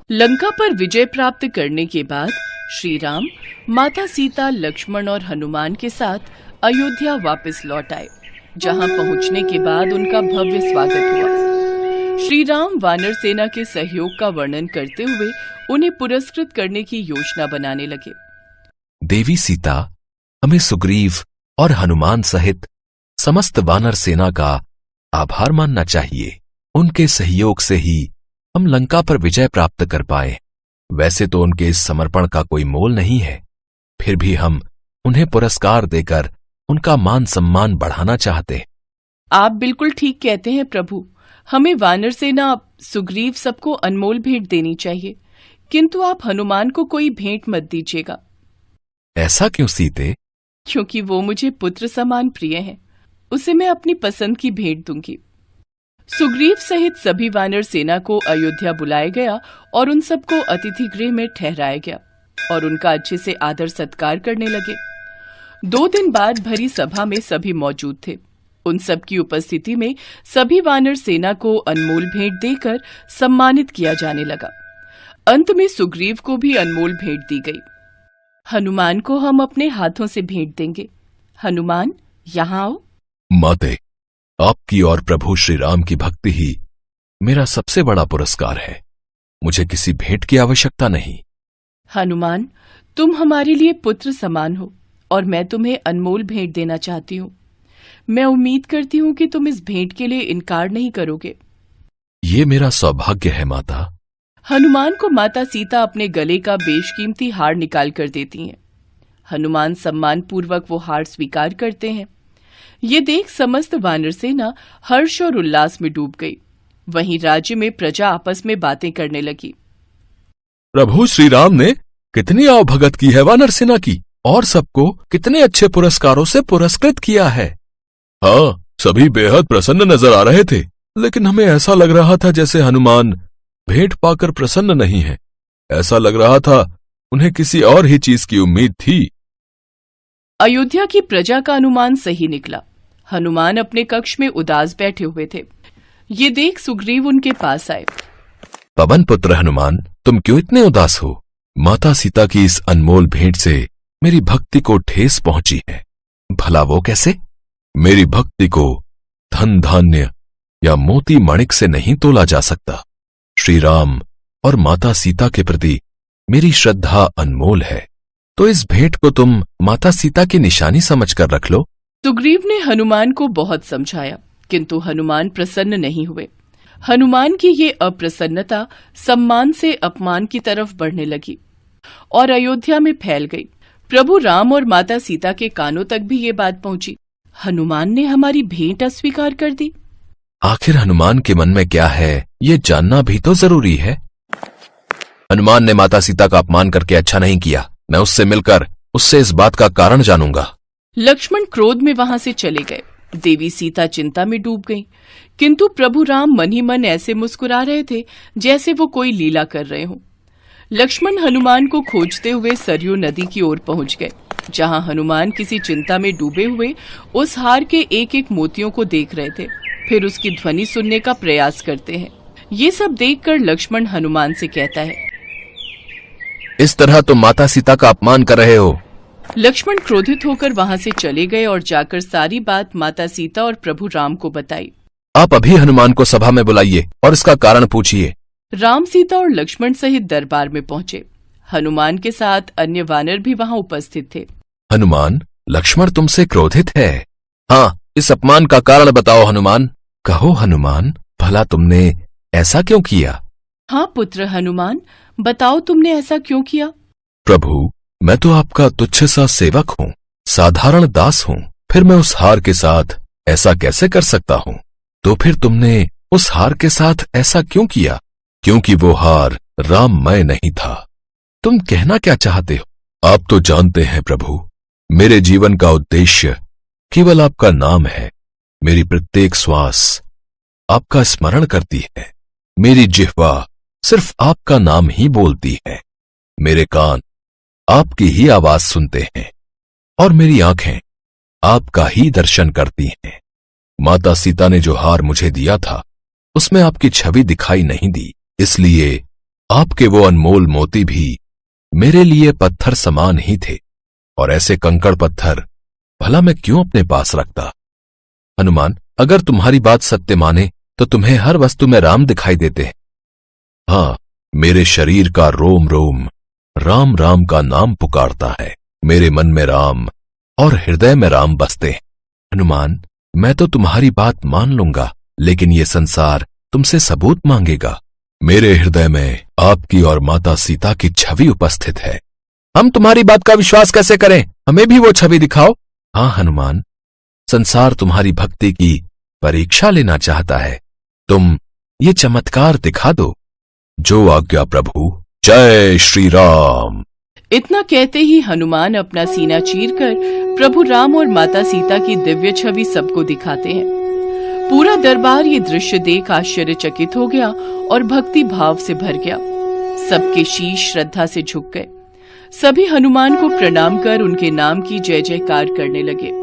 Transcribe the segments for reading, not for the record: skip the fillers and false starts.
लंका पर विजय प्राप्त करने के बाद श्री राम, माता सीता, लक्ष्मण और हनुमान के साथ अयोध्या वापस लौट आए, जहां पहुंचने के बाद उनका भव्य स्वागत हुआ। श्री राम वानर सेना के सहयोग का वर्णन करते हुए उन्हें पुरस्कृत करने की योजना बनाने लगे। देवी सीता, हमें सुग्रीव और हनुमान सहित समस्त वानर सेना का आभार मानना चाहिए। उनके सहयोग से ही हम लंका पर विजय प्राप्त कर पाए। वैसे तो उनके इस समर्पण का कोई मोल नहीं है, फिर भी हम उन्हें पुरस्कार देकर उनका मान सम्मान बढ़ाना चाहते। आप बिल्कुल ठीक कहते हैं प्रभु। हमें वानर सेना, सुग्रीव सबको अनमोल भेंट देनी चाहिए, किंतु आप हनुमान को कोई भेंट मत दीजिएगा। ऐसा क्यों सीते? क्योंकि वो मुझे पुत्र समान प्रिय है। उसे मैं अपनी पसंद की भेंट दूंगी। सुग्रीव सहित सभी वानर सेना को अयोध्या बुलाया गया और उन सबको अतिथि गृह में ठहराया गया और उनका अच्छे से आदर सत्कार करने लगे। 2 दिन बाद भरी सभा में सभी मौजूद थे। उन सब की उपस्थिति में सभी वानर सेना को अनमोल भेंट देकर सम्मानित किया जाने लगा। अंत में सुग्रीव को भी अनमोल भेंट दी गई। हनुमान को हम अपने हाथों से भेंट देंगे। हनुमान, यहाँ आओ। माते, आपकी और प्रभु श्री राम की भक्ति ही मेरा सबसे बड़ा पुरस्कार है। मुझे किसी भेंट की आवश्यकता नहीं। हनुमान, तुम हमारे लिए पुत्र समान हो और मैं तुम्हें अनमोल भेंट देना चाहती हूँ। मैं उम्मीद करती हूँ कि तुम इस भेंट के लिए इनकार नहीं करोगे। ये मेरा सौभाग्य है माता। हनुमान को माता सीता अपने गले का बेशकीमती हार निकाल कर देती हैं। हनुमान सम्मान पूर्वक वो हार स्वीकार करते हैं। ये देख समस्त वानर सेना हर्ष और उल्लास में डूब गई। वहीं राज्य में प्रजा आपस में बातें करने लगी। प्रभु श्री राम ने कितनी आवभगत की है वानर सेना की, और सबको कितने अच्छे पुरस्कारों से पुरस्कृत किया है। हाँ, सभी बेहद प्रसन्न नजर आ रहे थे, लेकिन हमें ऐसा लग रहा था जैसे हनुमान भेंट पाकर प्रसन्न नहीं है। ऐसा लग रहा था उन्हें किसी और ही चीज की उम्मीद थी। अयोध्या की प्रजा का अनुमान सही निकला। हनुमान अपने कक्ष में उदास बैठे हुए थे। ये देख सुग्रीव उनके पास आए। पवन पुत्र हनुमान, तुम क्यों इतने उदास हो? माता सीता की इस अनमोल भेंट से मेरी भक्ति को ठेस पहुंची है। भला वो कैसे? मेरी भक्ति को धन धान्य या मोती मणिक से नहीं तोला जा सकता। श्री राम और माता सीता के प्रति मेरी श्रद्धा अनमोल है, तो इस भेंट को तुम माता सीता की निशानी समझकर रख लो। सुग्रीव ने हनुमान को बहुत समझाया, किंतु हनुमान प्रसन्न नहीं हुए। हनुमान की ये अप्रसन्नता सम्मान से अपमान की तरफ बढ़ने लगी और अयोध्या में फैल गई। प्रभु राम और माता सीता के कानों तक भी ये बात पहुंची। हनुमान ने हमारी भेंट अस्वीकार कर दी। आखिर हनुमान के मन में क्या है, ये जानना भी तो जरूरी है। हनुमान ने माता सीता का अपमान करके अच्छा नहीं किया। मैं उससे मिलकर उससे इस बात का कारण जानूंगा। लक्ष्मण क्रोध में वहां से चले गए। देवी सीता चिंता में डूब गईं, किंतु प्रभु राम मन ही मन ऐसे मुस्कुरा रहे थे जैसे वो कोई लीला कर रहे हों। लक्ष्मण हनुमान को खोजते हुए सरयू नदी की ओर पहुंच गए, जहां हनुमान किसी चिंता में डूबे हुए उस हार के एक एक मोतियों को देख रहे थे। फिर उसकी ध्वनि सुनने का प्रयास करते हैं। ये सब देखकर लक्ष्मण हनुमान से कहता है, इस तरह तुम माता सीता का अपमान कर रहे हो। लक्ष्मण क्रोधित होकर वहां से चले गए और जाकर सारी बात माता सीता और प्रभु राम को बताई। आप अभी हनुमान को सभा में बुलाइए और इसका कारण पूछिए। राम, सीता और लक्ष्मण सहित दरबार में पहुंचे। हनुमान के साथ अन्य वानर भी वहां उपस्थित थे। हनुमान, लक्ष्मण तुमसे क्रोधित है। हाँ, इस अपमान का कारण बताओ हनुमान। कहो हनुमान, भला तुमने ऐसा क्यों किया? हाँ पुत्र हनुमान, बताओ तुमने ऐसा क्यों किया? प्रभु, मैं तो आपका तुच्छ सा सेवक हूँ, साधारण दास हूँ। फिर मैं उस हार के साथ ऐसा कैसे कर सकता हूँ? तो फिर तुमने उस हार के साथ ऐसा क्यों किया? क्योंकि वो हार राममय नहीं था। तुम कहना क्या चाहते हो? आप तो जानते हैं प्रभु, मेरे जीवन का उद्देश्य केवल आपका नाम है। मेरी प्रत्येक श्वास आपका स्मरण करती है। मेरी जिह्वा सिर्फ आपका नाम ही बोलती है। मेरे कान आपकी ही आवाज सुनते हैं और मेरी आंखें आपका ही दर्शन करती हैं। माता सीता ने जो हार मुझे दिया था, उसमें आपकी छवि दिखाई नहीं दी, इसलिए आपके वो अनमोल मोती भी मेरे लिए पत्थर समान ही थे, और ऐसे कंकड़ पत्थर भला मैं क्यों अपने पास रखता। हनुमान, अगर तुम्हारी बात सत्य माने तो तुम्हें हर वस्तु में राम दिखाई देते हैं। हाँ, मेरे शरीर का रोम रोम राम राम का नाम पुकारता है। मेरे मन में राम और हृदय में राम बसते हैं। हनुमान, मैं तो तुम्हारी बात मान लूंगा, लेकिन ये संसार तुमसे सबूत मांगेगा। मेरे हृदय में आपकी और माता सीता की छवि उपस्थित है। हम तुम्हारी बात का विश्वास कैसे करें? हमें भी वो छवि दिखाओ। हाँ हनुमान, संसार तुम्हारी भक्ति की परीक्षा लेना चाहता है। तुम ये चमत्कार दिखा दो। जो आज्ञा प्रभु। जय श्री राम। इतना कहते ही हनुमान अपना सीना चीरकर प्रभु राम और माता सीता की दिव्य छवि सबको दिखाते हैं। पूरा दरबार ये दृश्य देख आश्चर्यचकित हो गया और भक्ति भाव से भर गया। सबके शीश श्रद्धा से झुक गए। सभी हनुमान को प्रणाम कर उनके नाम की जय जयकार करने लगे।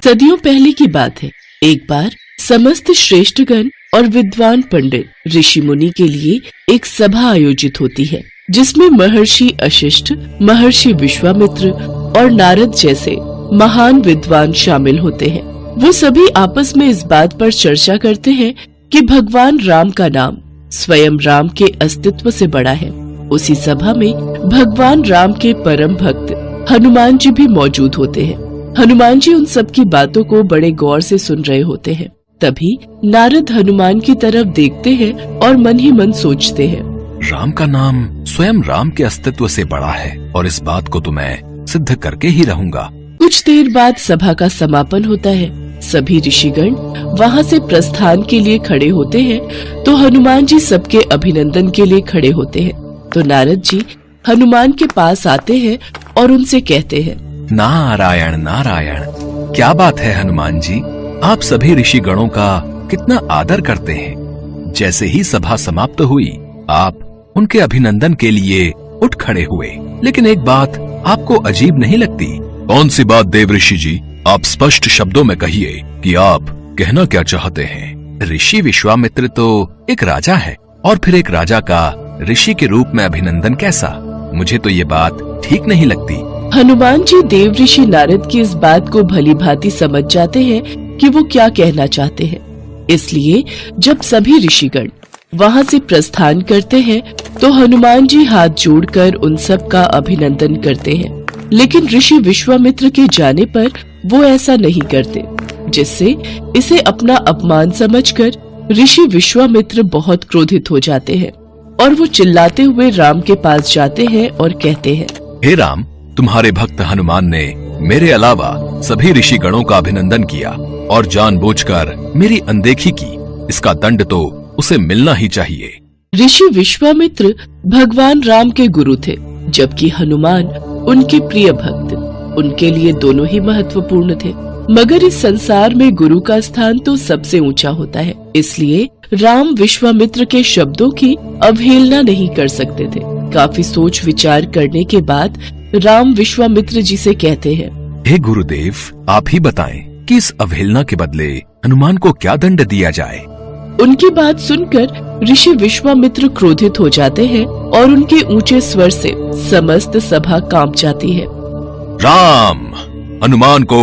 सदियों पहले की बात है। एक बार समस्त श्रेष्ठगण और विद्वान पंडित ऋषि मुनि के लिए एक सभा आयोजित होती है, जिसमें महर्षि वशिष्ठ, महर्षि विश्वामित्र और नारद जैसे महान विद्वान शामिल होते हैं। वो सभी आपस में इस बात पर चर्चा करते हैं कि भगवान राम का नाम स्वयं राम के अस्तित्व से बड़ा है। उसी सभा में भगवान राम के परम भक्त हनुमान जी भी मौजूद होते हैं। हनुमान जी उन सब की बातों को बड़े गौर से सुन रहे होते हैं। तभी नारद हनुमान की तरफ देखते हैं और मन ही मन सोचते हैं, राम का नाम स्वयं राम के अस्तित्व से बड़ा है, और इस बात को तो मैं सिद्ध करके ही रहूंगा। कुछ देर बाद सभा का समापन होता है। सभी ऋषिगण वहाँ से प्रस्थान के लिए खड़े होते हैं, तो हनुमान जी सबके अभिनंदन के लिए खड़े होते हैं। तो नारद जी हनुमान के पास आते हैं और उनसे कहते हैं, नारायण नारायण। क्या बात है हनुमान जी, आप सभी ऋषि गणों का कितना आदर करते हैं। जैसे ही सभा समाप्त हुई, आप उनके अभिनंदन के लिए उठ खड़े हुए, लेकिन एक बात आपको अजीब नहीं लगती? कौन सी बात देवऋषि जी? आप स्पष्ट शब्दों में कहिए कि आप कहना क्या चाहते हैं। ऋषि विश्वामित्र तो एक राजा है, और फिर एक राजा का ऋषि के रूप में अभिनंदन कैसा? मुझे तो ये बात ठीक नहीं लगती। हनुमान जी देव ऋषि नारद की इस बात को भली भांति समझ जाते हैं कि वो क्या कहना चाहते हैं। इसलिए जब सभी ऋषिगण वहाँ से प्रस्थान करते हैं, तो हनुमान जी हाथ जोड़कर उन सब का अभिनंदन करते हैं। लेकिन ऋषि विश्वामित्र के जाने पर वो ऐसा नहीं करते, जिससे इसे अपना अपमान समझकर ऋषि विश्वामित्र बहुत क्रोधित हो जाते हैं और वो चिल्लाते हुए राम के पास जाते हैं और कहते हैं, हे राम, तुम्हारे भक्त हनुमान ने मेरे अलावा सभी ऋषि गणों का अभिनंदन किया और जानबूझकर मेरी अनदेखी की। इसका दंड तो उसे मिलना ही चाहिए। ऋषि विश्वामित्र भगवान राम के गुरु थे, जबकि हनुमान उनके प्रिय भक्त। उनके लिए दोनों ही महत्वपूर्ण थे, मगर इस संसार में गुरु का स्थान तो सबसे ऊंचा होता है। इसलिए राम विश्वामित्र के शब्दों की अवहेलना नहीं कर सकते थे। काफी सोच विचार करने के बाद राम विश्वामित्र जी से कहते हैं, हे गुरुदेव, आप ही बताएं कि इस अवहेलना के बदले हनुमान को क्या दंड दिया जाए। उनकी बात सुनकर ऋषि विश्वामित्र क्रोधित हो जाते हैं और उनके ऊंचे स्वर से समस्त सभा कांप जाती है। राम, हनुमान को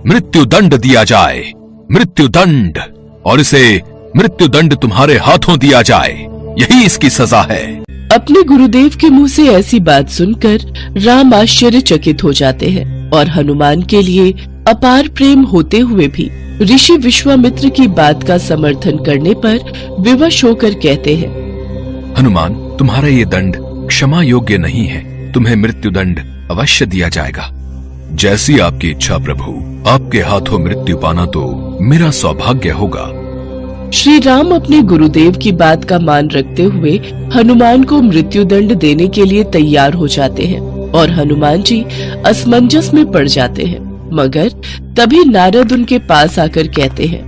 मृत्यु दंड दिया जाए, मृत्यु दंड, और इसे मृत्यु दंड तुम्हारे हाथों दिया जाए, यही इसकी सजा है। अपने गुरुदेव के मुंह से ऐसी बात सुनकर राम आश्चर्यचकित हो जाते हैं और हनुमान के लिए अपार प्रेम होते हुए भी ऋषि विश्वामित्र की बात का समर्थन करने पर विवश होकर कहते हैं, हनुमान, तुम्हारा ये दंड क्षमा योग्य नहीं है। तुम्हें मृत्यु दंड अवश्य दिया जाएगा। जैसी आपकी इच्छा प्रभु। आपके हाथों मृत्यु पाना तो मेरा सौभाग्य होगा। श्री राम अपने गुरुदेव की बात का मान रखते हुए हनुमान को मृत्यु दंड देने के लिए तैयार हो जाते हैं और हनुमान जी असमंजस में पड़ जाते हैं। मगर तभी नारद उनके पास आकर कहते हैं,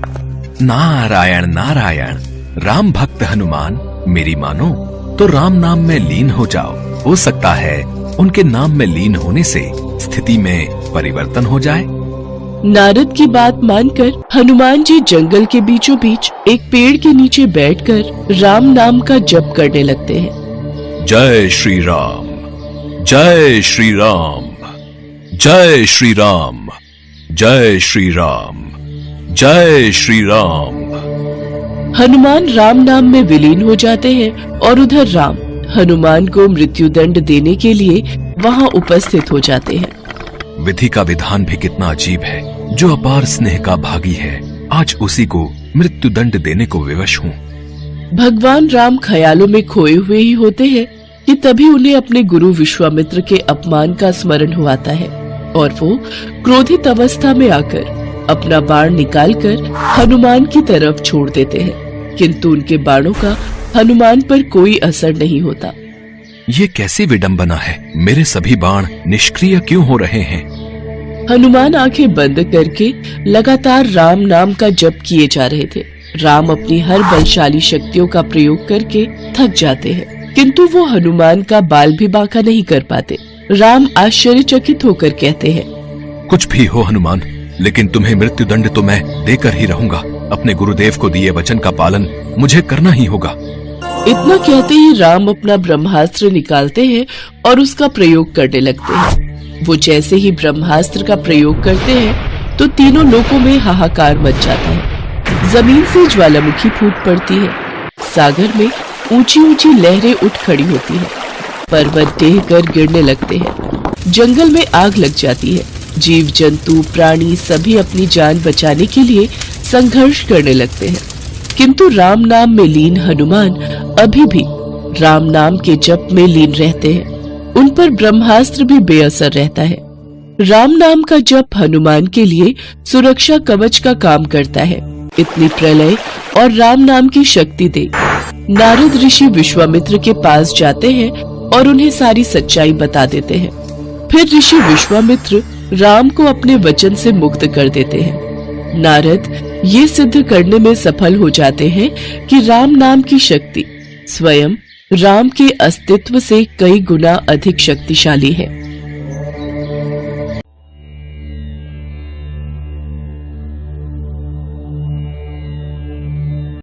नारायण नारायण। राम भक्त हनुमान, मेरी मानो तो राम नाम में लीन हो जाओ। हो सकता है उनके नाम में लीन होने से स्थिति में परिवर्तन हो जाए। नारद की बात मानकर हनुमान जी जंगल के बीचों बीच एक पेड़ के नीचे बैठकर राम नाम का जप करने लगते हैं। जय श्री राम, जय श्री राम, जय श्री राम, जय श्री राम, जय श्री राम। हनुमान राम नाम में विलीन हो जाते हैं और उधर राम हनुमान को मृत्युदंड देने के लिए वहां उपस्थित हो जाते हैं। विधि का विधान भी कितना अजीब है। जो अपार स्नेह का भागी है, आज उसी को मृत्युदंड देने को विवश हूँ। भगवान राम ख्यालों में खोए हुए ही होते हैं कि तभी उन्हें अपने गुरु विश्वामित्र के अपमान का स्मरण हुआता है और वो क्रोधित अवस्था में आकर अपना बाण निकालकर हनुमान की तरफ छोड़ देते हैं, किंतु उनके बाणों का हनुमान पर कोई असर नहीं होता। ये कैसी विडंबना है, मेरे सभी बाण निष्क्रिय क्यों हो रहे हैं? हनुमान आंखें बंद करके लगातार राम नाम का जप किए जा रहे थे। राम अपनी हर बलशाली शक्तियों का प्रयोग करके थक जाते हैं, किंतु वो हनुमान का बाल भी बांका नहीं कर पाते। राम आश्चर्यचकित होकर कहते हैं, कुछ भी हो हनुमान, लेकिन तुम्हें मृत्युदंड तो मैं देकर ही रहूंगा। अपने गुरुदेव को दिए वचन का पालन मुझे करना ही होगा। इतना कहते ही राम अपना ब्रह्मास्त्र निकालते हैं और उसका प्रयोग करने लगते हैं। वो जैसे ही ब्रह्मास्त्र का प्रयोग करते हैं तो तीनों लोकों में हाहाकार मच जाता है। जमीन से ज्वालामुखी फूट पड़ती है, सागर में ऊंची ऊंची लहरें उठ खड़ी होती हैं, पर्वत ढह कर गिरने लगते हैं, जंगल में आग लग जाती है। जीव जंतु प्राणी सभी अपनी जान बचाने के लिए संघर्ष करने लगते हैं, किंतु राम नाम में लीन हनुमान अभी भी राम नाम के जप में लीन रहते हैं। उन पर ब्रह्मास्त्र भी बेअसर रहता है। राम नाम का जप हनुमान के लिए सुरक्षा कवच का काम करता है। इतनी प्रलय और राम नाम की शक्ति देख नारद ऋषि विश्वामित्र के पास जाते हैं और उन्हें सारी सच्चाई बता देते हैं। फिर ऋषि विश्वामित्र राम को अपने वचन से मुक्त कर देते हैं। नारद ये सिद्ध करने में सफल हो जाते हैं कि राम नाम की शक्ति स्वयं राम के अस्तित्व से कई गुना अधिक शक्तिशाली है।